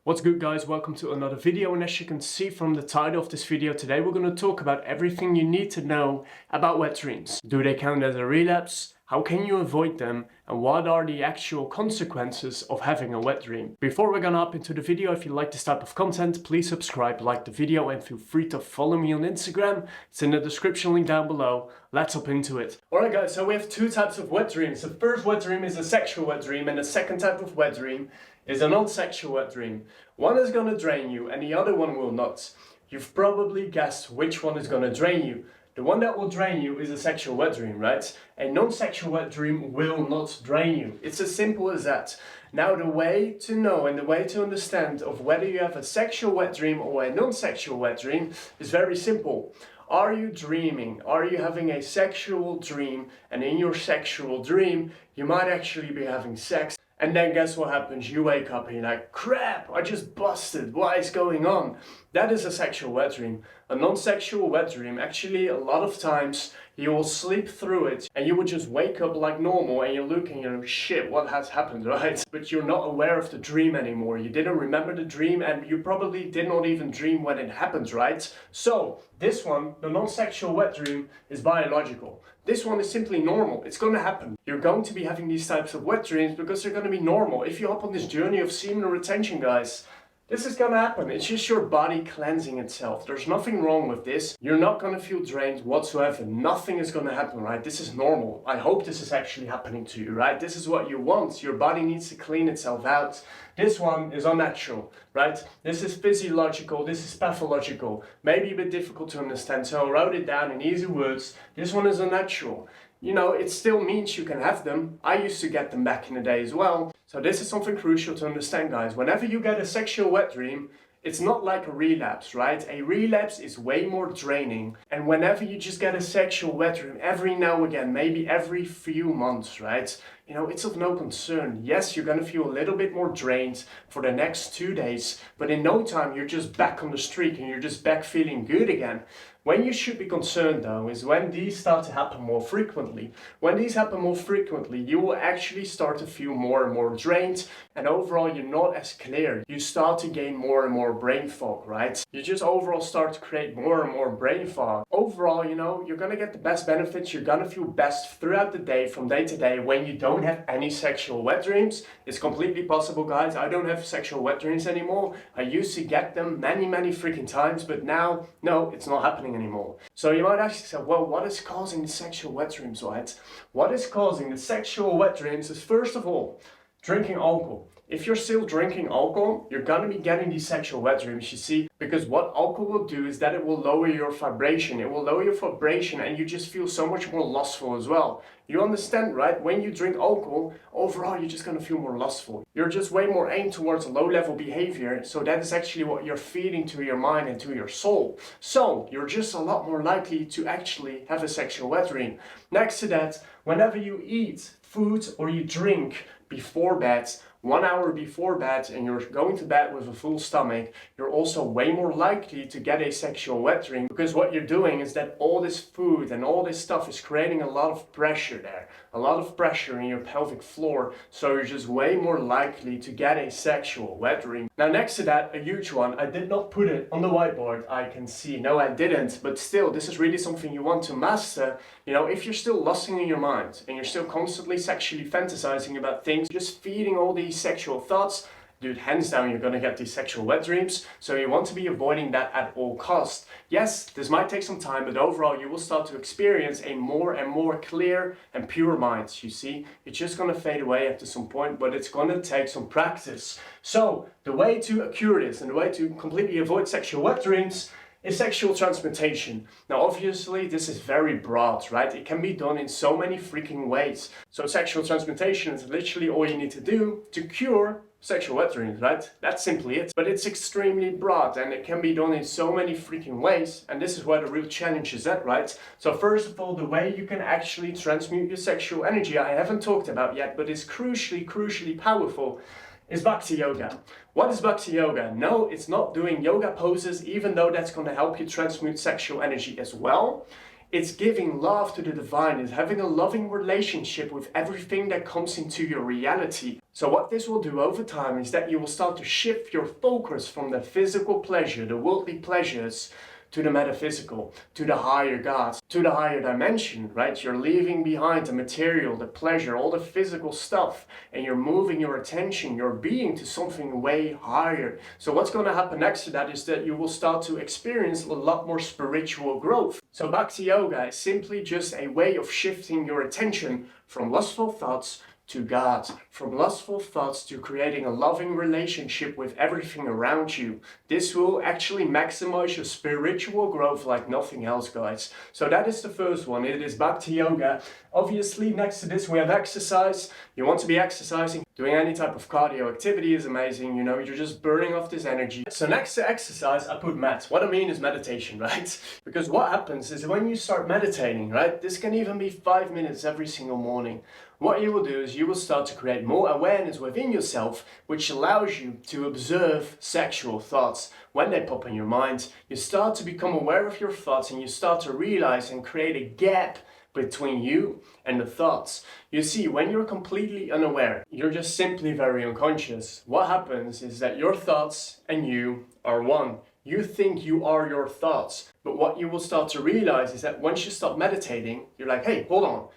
What's good guys, welcome to another video, and as you can see from the title of this video, today we're going to talk about everything you need to know about wet dreams. Do they count as a relapse? How can you avoid them? And what are the actual consequences of having a wet dream? Before we're gonna hop into the video, if you like this type of content, please subscribe, like the video, and feel free to follow me on Instagram. It's in the description link down below. Let's hop into it. Alright guys, so we have two types of wet dreams. The first wet dream is a sexual wet dream, and the second type of wet dream is a non-sexual wet dream. One is gonna drain you and the other one will not. You've probably guessed which one is gonna drain you. The one that will drain you is a sexual wet dream, right? A non-sexual wet dream will not drain you. It's as simple as that. Now the way to know and the way to understand of whether you have a sexual wet dream or a non-sexual wet dream is very simple. Are you dreaming? Are you having a sexual dream? And in your sexual dream, you might actually be having sex. And then guess what happens? You wake up and you're like, crap, I just busted. What is going on? That is a sexual wet dream. A non-sexual wet dream, actually a lot of times you will sleep through it and you will just wake up like normal and you're looking, shit, what has happened, right? But you're not aware of the dream anymore. You didn't remember the dream and you probably did not even dream when it happened, right? So this one, the non-sexual wet dream, is biological. This one is simply normal. It's going to happen. You're going to be having these types of wet dreams because they're going to be normal. If you hop on this journey of semen retention, guys, this is going to happen. It's just your body cleansing itself. There's nothing wrong with this. You're not going to feel drained whatsoever. Nothing is going to happen, right? This is normal. I hope this is actually happening to you, right? This is what you want. Your body needs to clean itself out. This one is unnatural, right? This is physiological. This is pathological. Maybe a bit difficult to understand, so I wrote it down in easy words. This one is unnatural. You know, it still means you can have them. I used to get them back in the day as well. So this is something crucial to understand, guys. Whenever you get a sexual wet dream, it's not like a relapse, right? A relapse is way more draining. And whenever you just get a sexual wet dream, every now and again, maybe every few months, right? You know, it's of no concern. Yes, you're gonna feel a little bit more drained for the next 2 days, but in no time, you're just back on the streak and you're just back feeling good again. When you should be concerned though, is when these start to happen more frequently. When these happen more frequently, you will actually start to feel more and more drained, and overall you're not as clear. You start to gain more and more brain fog, right? You just overall start to create more and more brain fog. Overall, you know, you're gonna get the best benefits, you're gonna feel best throughout the day, from day to day, when you don't have any sexual wet dreams. It's completely possible, guys. I don't have sexual wet dreams anymore. I used to get them many freaking times, but now, no, it's not happening anymore. So you might ask yourself, well, what is causing the sexual wet dreams, right? What is causing the sexual wet dreams is, first of all, drinking alcohol. If you're still drinking alcohol, you're gonna be getting these sexual wet dreams, you see, because what alcohol will do is that it will lower your vibration. It will lower your vibration and you just feel so much more lustful as well. You understand, right? When you drink alcohol, overall, you're just gonna feel more lustful. You're just way more aimed towards low-level behavior, so that is actually what you're feeding to your mind and to your soul. So, you're just a lot more likely to actually have a sexual wet dream. Next to that, whenever you eat food or you drink before bed, 1 hour before bed, and you're going to bed with a full stomach, you're also way more likely to get a sexual wet dream, because what you're doing is that all this food and all this stuff is creating a lot of pressure there, a lot of pressure in your pelvic floor, so you're just way more likely to get a sexual wet dream. Now next to that, a huge one, I did not put it on the whiteboard, I can see, no I didn't, but still, this is really something you want to master. You know, if you're still lusting in your mind and you're still constantly sexually fantasizing about things, just feeding all these sexual thoughts, dude, hands down, you're gonna get these sexual wet dreams. So you want to be avoiding that at all costs. Yes, this might take some time, but overall you will start to experience a more and more clear and pure mind, you see. It's just gonna fade away after some point, but it's gonna take some practice. So the way to cure this and the way to completely avoid sexual wet dreams is sexual transmutation. Now obviously this is very broad, right? It can be done in so many freaking ways. So sexual transmutation is literally all you need to do to cure sexual wet dreams, right? That's simply it. But it's extremely broad and it can be done in so many freaking ways, and this is where the real challenge is at, right? So first of all, the way you can actually transmute your sexual energy, I haven't talked about yet, but it's crucially powerful, is Bhakti Yoga. What is Bhakti Yoga? No, it's not doing yoga poses, even though that's going to help you transmute sexual energy as well. It's giving love to the divine. It's having a loving relationship with everything that comes into your reality. So what this will do over time is that you will start to shift your focus from the physical pleasure, the worldly pleasures, to the metaphysical, to the higher gods, to the higher dimension, right? You're leaving behind the material, the pleasure, all the physical stuff, and you're moving your attention, your being to something way higher. So what's going to happen next to that is that you will start to experience a lot more spiritual growth. So Bhakti Yoga is simply just a way of shifting your attention from lustful thoughts to God, from lustful thoughts to creating a loving relationship with everything around you. This will actually maximize your spiritual growth like nothing else, guys. So that is the first one. It is Bhakti Yoga. Obviously, next to this, we have exercise. You want to be exercising. Doing any type of cardio activity is amazing. You know, you're just burning off this energy. So next to exercise, I put mat. What I mean is meditation, right? Because what happens is when you start meditating, right? This can even be 5 minutes every single morning. What you will do is you will start to create more awareness within yourself, which allows you to observe sexual thoughts. When they pop in your mind, you start to become aware of your thoughts and you start to realize and create a gap between you and the thoughts. You see, when you're completely unaware, you're just simply very unconscious. What happens is that your thoughts and you are one. You think you are your thoughts. But what you will start to realize is that once you stop meditating, you're like, hey, hold on.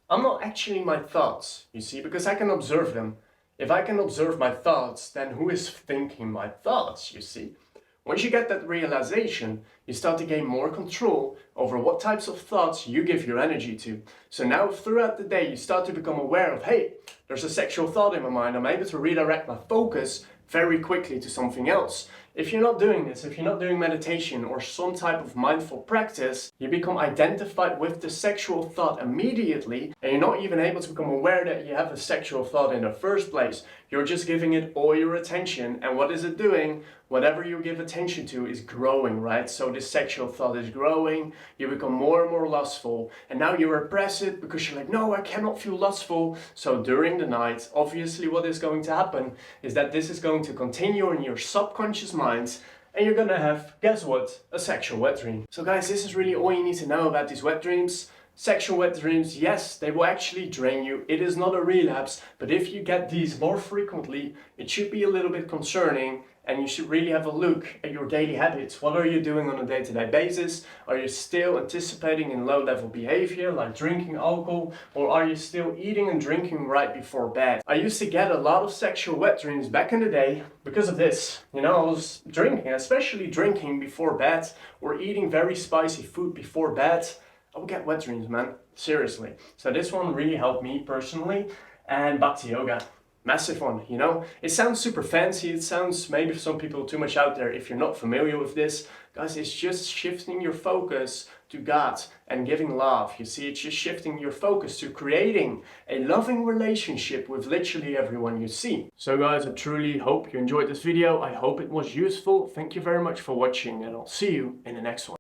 I'm not actually my thoughts, you see, because I can observe them. If I can observe my thoughts, then who is thinking my thoughts, you see? Once you get that realization, you start to gain more control over what types of thoughts you give your energy to. So now throughout the day, you start to become aware of, hey, there's a sexual thought in my mind. I'm able to redirect my focus very quickly to something else. If you're not doing this, if you're not doing meditation or some type of mindful practice, you become identified with the sexual thought immediately and you're not even able to become aware that you have a sexual thought in the first place. You're just giving it all your attention, and what is it doing? Whatever you give attention to is growing, right? So this sexual thought is growing, you become more and more lustful, and now you repress it because you're like, no, I cannot feel lustful. So during the night, obviously what is going to happen is that this is going to continue in your subconscious mind, and you're gonna have, guess what? A sexual wet dream. So guys, this is really all you need to know about these wet dreams. Sexual wet dreams, yes, they will actually drain you. It is not a relapse, but if you get these more frequently, it should be a little bit concerning, and you should really have a look at your daily habits. What are you doing on a day-to-day basis? Are you still anticipating in low-level behavior like drinking alcohol, or are you still eating and drinking right before bed? I used to get a lot of sexual wet dreams back in the day because of this. You know, I was drinking, especially drinking before bed or eating very spicy food before bed. I would get wet dreams, man. Seriously. So this one really helped me personally. And Bhakti Yoga. Massive one, you know? It sounds super fancy. It sounds maybe for some people too much out there if you're not familiar with this. Guys, it's just shifting your focus to God and giving love. You see, it's just shifting your focus to creating a loving relationship with literally everyone you see. So guys, I truly hope you enjoyed this video. I hope it was useful. Thank you very much for watching, and I'll see you in the next one.